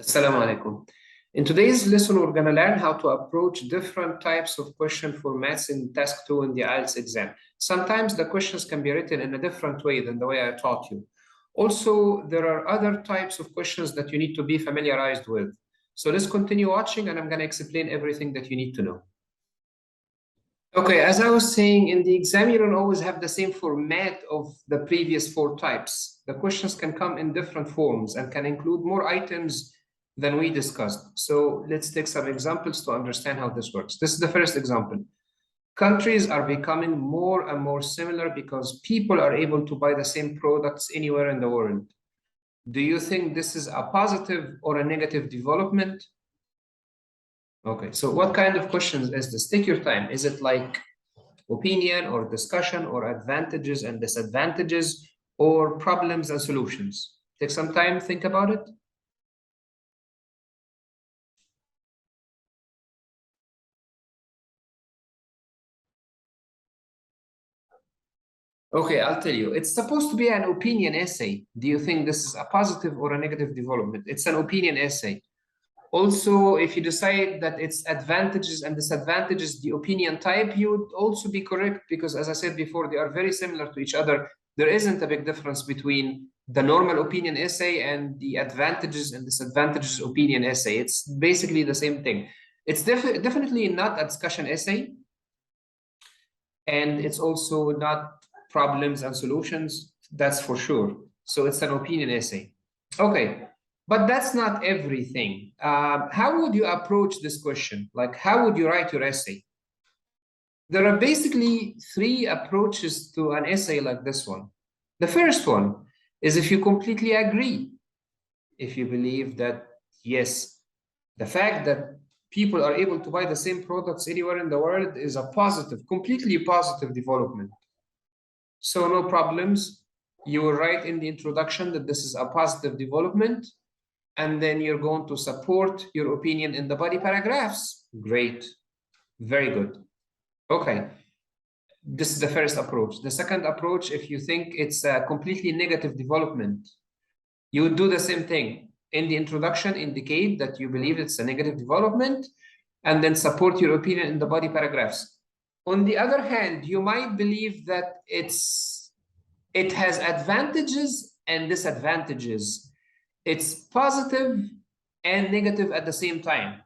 Assalamu alaikum. In today's lesson, we're going to learn how to approach different types of question formats in task 2 in the IELTS exam. Sometimes the questions can be written in a different way than the way I taught you. Also, there are other types of questions that you need to be familiarized with. So let's continue watching and I'm going to explain everything that you need to know. Okay, as I was saying, in the exam, you don't always have the same format of the previous 4 types. The questions can come in different forms and can include more items than we discussed. So let's take some examples to understand how this works. This is the first example. Countries are becoming more and more similar because people are able to buy the same products anywhere in the world. Do you think this is a positive or a negative development? Okay, so what kind of questions is this? Take your time. Is it like opinion or discussion or advantages and disadvantages or problems and solutions? Take some time, think about it. Okay, I'll tell you. It's supposed to be an opinion essay. Do you think this is a positive or a negative development? It's an opinion essay. Also, if you decide that it's advantages and disadvantages, the opinion type, you would also be correct because, as I said before, they are very similar to each other. There isn't a big difference between the normal opinion essay and the advantages and disadvantages opinion essay. It's basically the same thing. It's definitely not a discussion essay. And it's also not problems and solutions, that's for sure. So it's an opinion essay. Okay, but that's not everything. How would you approach this question? Like, how would you write your essay? There are basically 3 approaches to an essay like this one. The first one is if you completely agree. If you believe that, yes, the fact that people are able to buy the same products anywhere in the world is a positive, completely positive development. So no problems. You will write in the introduction that this is a positive development, and then you're going to support your opinion in the body paragraphs. Great. Very good. Okay. This is the first approach. The second approach, if you think it's a completely negative development, you would do the same thing. In the introduction, indicate that you believe it's a negative development, and then support your opinion in the body paragraphs. On the other hand, you might believe that it has advantages and disadvantages. It's positive and negative at the same time.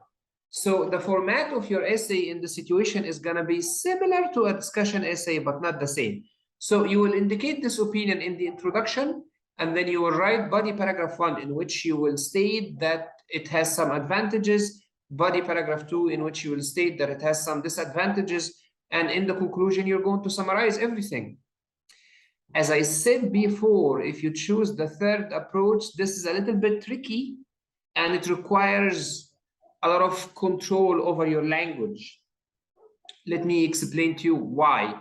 So the format of your essay in the situation is going to be similar to a discussion essay, but not the same. So you will indicate this opinion in the introduction, and then you will write body paragraph 1, in which you will state that it has some advantages, body paragraph 2, in which you will state that it has some disadvantages, and in the conclusion, you're going to summarize everything. As I said before, if you choose the third approach, this is a little bit tricky, and it requires a lot of control over your language. Let me explain to you why.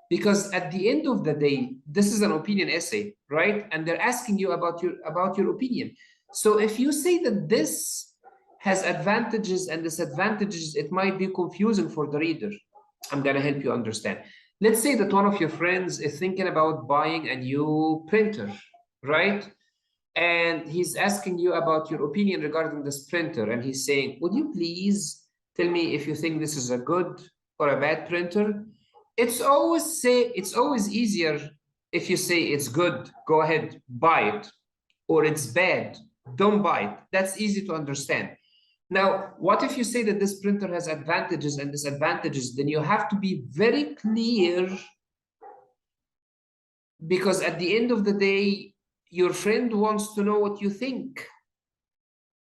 Because at the end of the day, this is an opinion essay, right? And they're asking you about your opinion. So if you say that this has advantages and disadvantages, it might be confusing for the reader. I'm going to help you understand. Let's say that one of your friends is thinking about buying a new printer, right? And he's asking you about your opinion regarding this printer. And he's saying, would you please tell me if you think this is a good or a bad printer? It's always easier if you say it's good, go ahead, buy it, or it's bad, don't buy it. That's easy to understand. Now, what if you say that this printer has advantages and disadvantages? Then you have to be very clear, because at the end of the day, your friend wants to know what you think.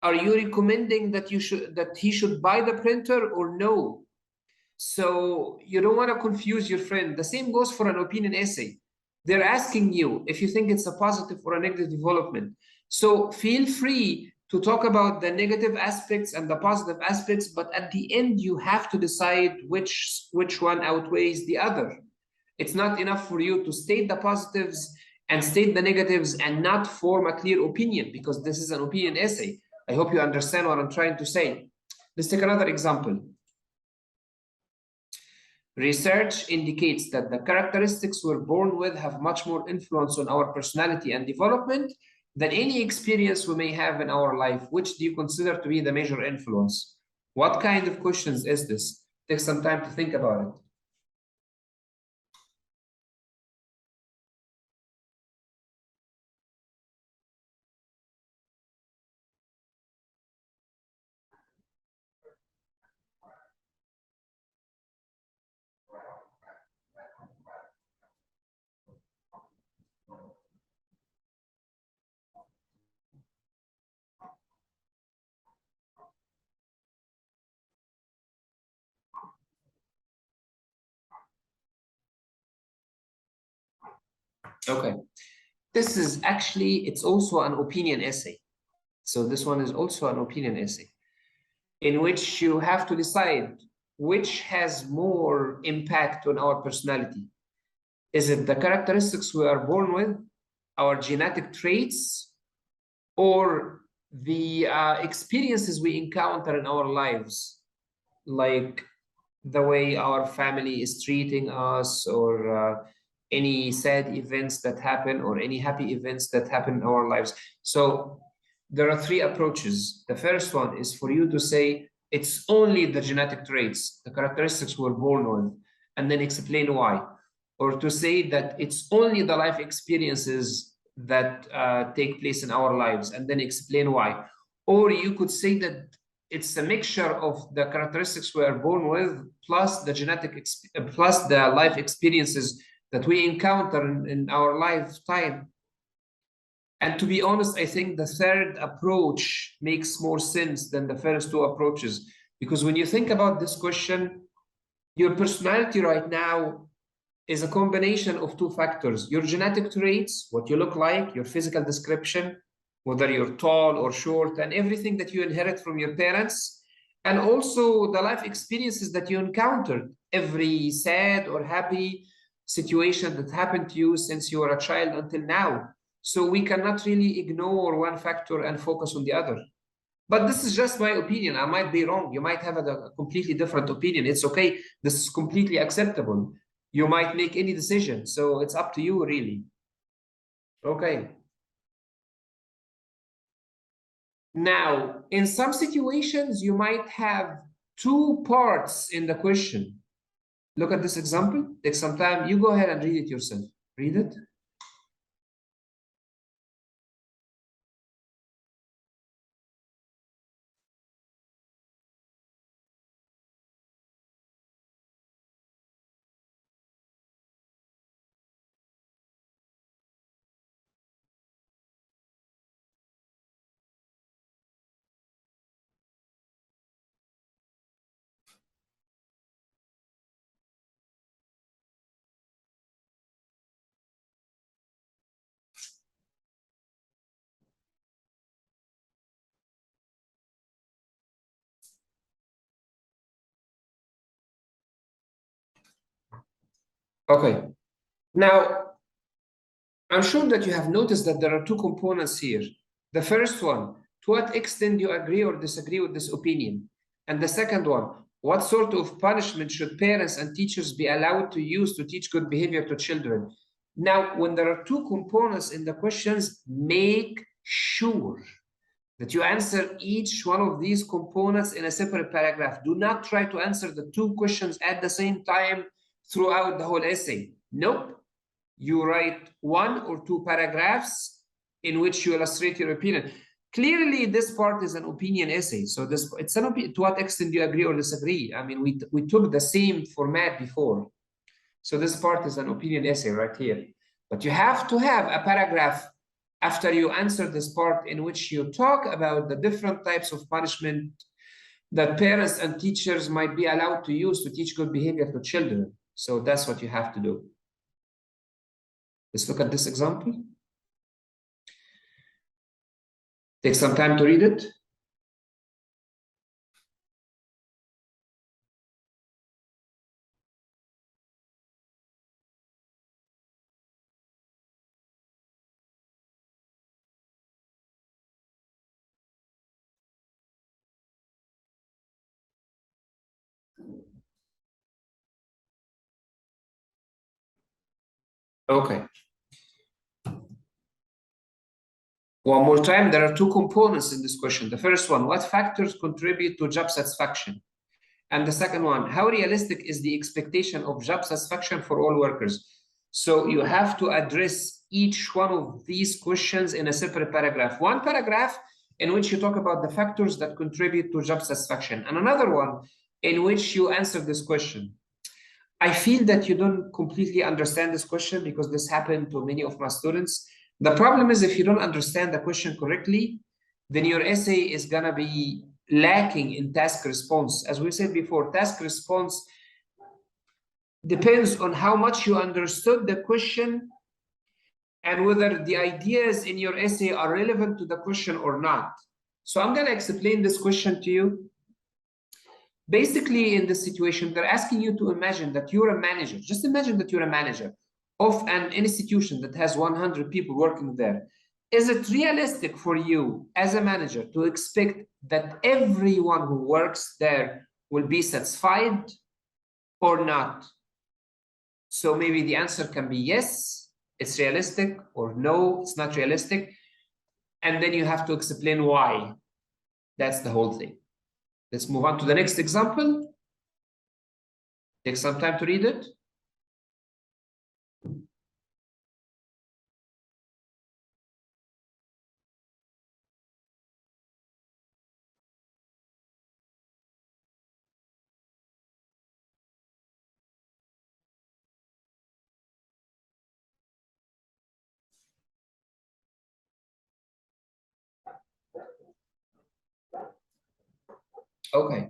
Are you recommending that he should buy the printer or no? So you don't want to confuse your friend. The same goes for an opinion essay. They're asking you if you think it's a positive or a negative development. So feel free to talk about the negative aspects and the positive aspects, but at the end, you have to decide which one outweighs the other. It's not enough for you to state the positives and state the negatives and not form a clear opinion, because this is an opinion essay. I hope you understand what I'm trying to say. Let's take another example. Research indicates that the characteristics we're born with have much more influence on our personality and development than any experience we may have in our life, which do you consider to be the major influence? What kind of questions is this? Take some time to think about it. Okay. This is actually, it's also an opinion essay. So this one is also an opinion essay in which you have to decide which has more impact on our personality. Is it the characteristics we are born with, our genetic traits, or the experiences we encounter in our lives, like the way our family is treating us, or any sad events that happen, or any happy events that happen in our lives. So there are three approaches. The first one is for you to say it's only the genetic traits, the characteristics we're born with, and then explain why. Or to say that it's only the life experiences that take place in our lives, and then explain why. Or you could say that it's a mixture of the characteristics we are born with, plus the plus the life experiences that we encounter in our lifetime. And to be honest, I think the third approach makes more sense than the first two approaches. Because when you think about this question, your personality right now is a combination of two factors: your genetic traits, what you look like, your physical description, whether you're tall or short, and everything that you inherit from your parents, and also the life experiences that you encountered, every sad or happy situation that happened to you since you were a child until now. So we cannot really ignore one factor and focus on the other. But this is just my opinion. I might be wrong. You might have a completely different opinion. It's okay. This is completely acceptable. You might make any decision. So it's up to you, really. Okay. Now, in some situations, you might have two parts in the question. Look at this example. Take some time. You go ahead and read it yourself. Read it. Okay. Now, I'm sure that you have noticed that there are two components here. The first one, to what extent do you agree or disagree with this opinion? And the second one, what sort of punishment should parents and teachers be allowed to use to teach good behavior to children? Now, when there are two components in the questions, make sure that you answer each one of these components in a separate paragraph. Do not try to answer the two questions at the same time throughout the whole essay. Nope. You write one or two paragraphs in which you illustrate your opinion. Clearly, this part is an opinion essay. So this it's an opinion. To what extent do you agree or disagree? I mean, we took the same format before. So this part is an opinion essay right here. But you have to have a paragraph after you answer this part in which you talk about the different types of punishment that parents and teachers might be allowed to use to teach good behavior to children. So that's what you have to do. Let's look at this example. Take some time to read it. Okay. One more time, there are two components in this question. The first one, what factors contribute to job satisfaction? And the second one, how realistic is the expectation of job satisfaction for all workers? So you have to address each one of these questions in a separate paragraph. One paragraph in which you talk about the factors that contribute to job satisfaction, and another one in which you answer this question. I feel that you don't completely understand this question because this happened to many of my students. The problem is if you don't understand the question correctly, then your essay is going to be lacking in task response. As we said before, task response depends on how much you understood the question and whether the ideas in your essay are relevant to the question or not. So I'm going to explain this question to you. Basically, in this situation, they're asking you to imagine that you're a manager. Just imagine that you're a manager of an institution that has 100 people working there. Is it realistic for you as a manager to expect that everyone who works there will be satisfied or not? So maybe the answer can be yes, it's realistic, or no, it's not realistic. And then you have to explain why. That's the whole thing. Let's move on to the next example. Take some time to read it. Okay.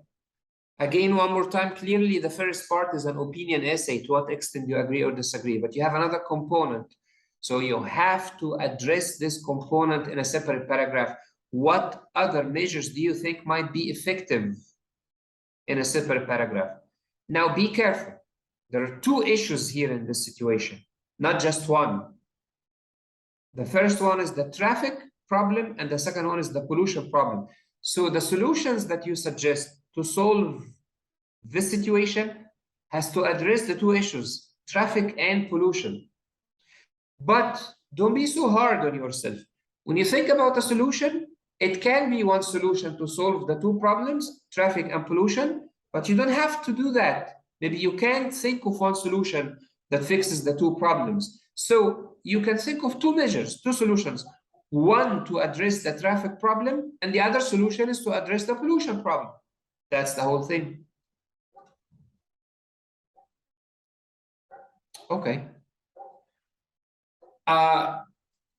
Again, one more time, clearly the first part is an opinion essay. To what extent you agree or disagree? But you have another component. So you have to address this component in a separate paragraph. What other measures do you think might be effective in a separate paragraph? Now be careful. There are two issues here in this situation, not just one. The first one is the traffic problem, and the second one is the pollution problem. So the solutions that you suggest to solve this situation has to address the two issues, traffic and pollution. But don't be so hard on yourself. When you think about a solution, it can be one solution to solve the two problems, traffic and pollution, but you don't have to do that. Maybe you can't think of one solution that fixes the two problems. So you can think of two measures, two solutions. One to address the traffic problem, and the other solution is to address the pollution problem. That's the whole thing. Okay.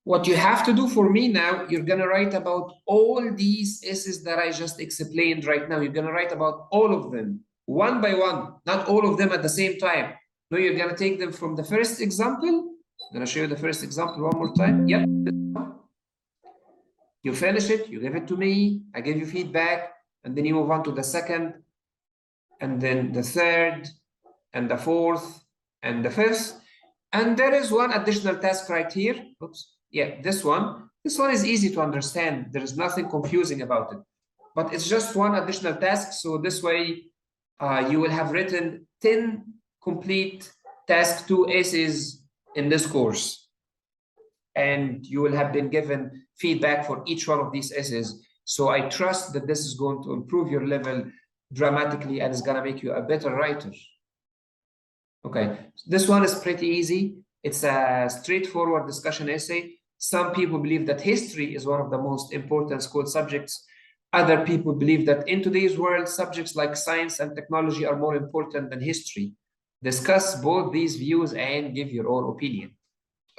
What you have to do for me now, you're going to write about all these essays that I just explained right now. You're going to write about all of them, one by one, not all of them at the same time. No, you're going to take them from the first example. I'm going to show you the first example one more time. Yep. You finish it, you give it to me, I give you feedback, and then you move on to the second, and then the third, and the fourth, and the fifth. And there is one additional task right here. Oops. Yeah, this one. This one is easy to understand. There is nothing confusing about it. But it's just one additional task. So this way, you will have written 10 complete task 2 essays in this course. And you will have been given feedback for each one of these essays. So I trust that this is going to improve your level dramatically and is going to make you a better writer. Okay, this one is pretty easy. It's a straightforward discussion essay. Some people believe that history is one of the most important school subjects. Other people believe that in today's world, subjects like science and technology are more important than history. Discuss both these views and give your own opinion.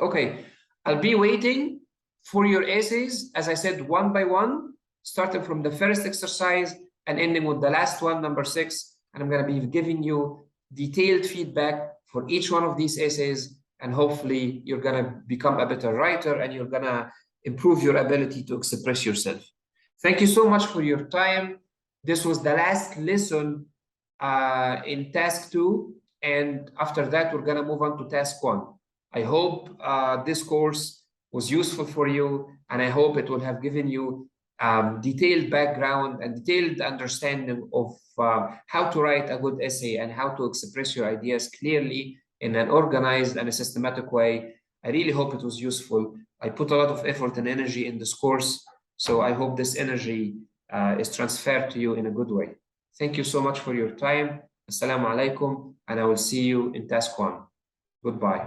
Okay, I'll be waiting for your essays, as I said, one by one, starting from the first exercise and ending with the last one, number 6. And I'm going to be giving you detailed feedback for each one of these essays, and hopefully you're going to become a better writer and you're going to improve your ability to express yourself. Thank you so much for your time. This was the last lesson in task 2, and after that we're going to move on to task 1. I hope this course was useful for you, and I hope it will have given you detailed background and detailed understanding of how to write a good essay and how to express your ideas clearly in an organized and a systematic way. I really hope it was useful. I put a lot of effort and energy in this course, so I hope this energy is transferred to you in a good way. Thank you so much for your time. Assalamu alaikum, and I will see you in task 1. Goodbye.